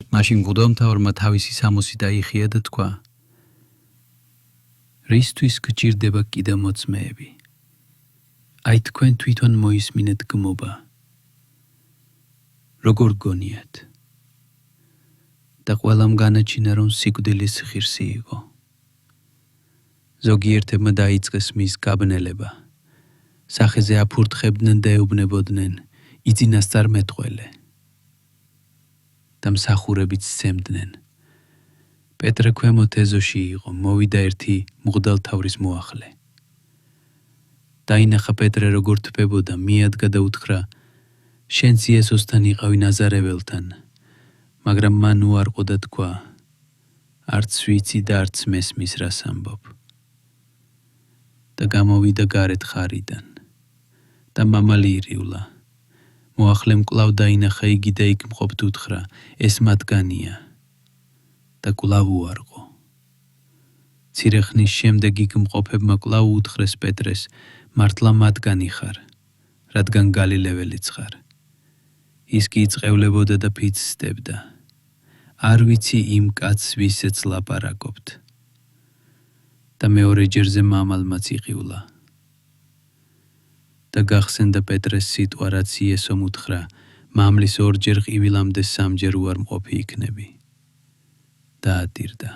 მაშინ გუდამთავარმა თავისი სამოსი დაიხია და თქვა: რისთვის გჭირდება კიდე მოწმეები? აი თქვენ თვითონ მოისმინეთ გმობა. როგორ გონიათ? და ყველამ განაჩინა, რომ სიკვდილის ღირსი იყო. ზოგიერთებმა დაიწყეს მის გაბნელება. სახეზე აფურთხებდნენ და ეუბნებოდნენ, იძინასწარ მეტყველე. და მსახურებით სცემდნენ. პეტრე ქვემოთ ეზოში იყო, მოვიდა ერთი მღვდელთავრის მოახლე. დაინახა პეტრე როგორ თბებოდა, მიადგა და უთხრა: შენც იესოსთან იყავი ნაზარებელთან, მაგრამ მან უარყო და თქვა: არც ვიცი და არც მესმის რას ამბობ. და გამოვიდა გარეთ ხარიდან. და მამალი ირივლა. მოახლემ კვლავ დაინახა იგი და იქ მყოფთ უთხრა: ეს მათგანია. და კვლავ უარყო. მცირე ხნის შემდეგ იქ მყოფებმა კვლავ უთხრეს პეტრეს: მართლა მათგანი ხარ, რადგან გალილეველიც ხარ. ის კი იწყევლებოდა და ფიცსდებდა: არ ვიცი იმ კაცს, ვისაც ლაპარაკობთ. და მეორე ჯერზე მამალმაც იყივლა. და გახსენდა პეტრეს სიტყვა, რაც იესომ უთხრა: მამლის ორჯერ ყივილამდე სამჯერ უარ მყოფი იქნები. და ატირდა.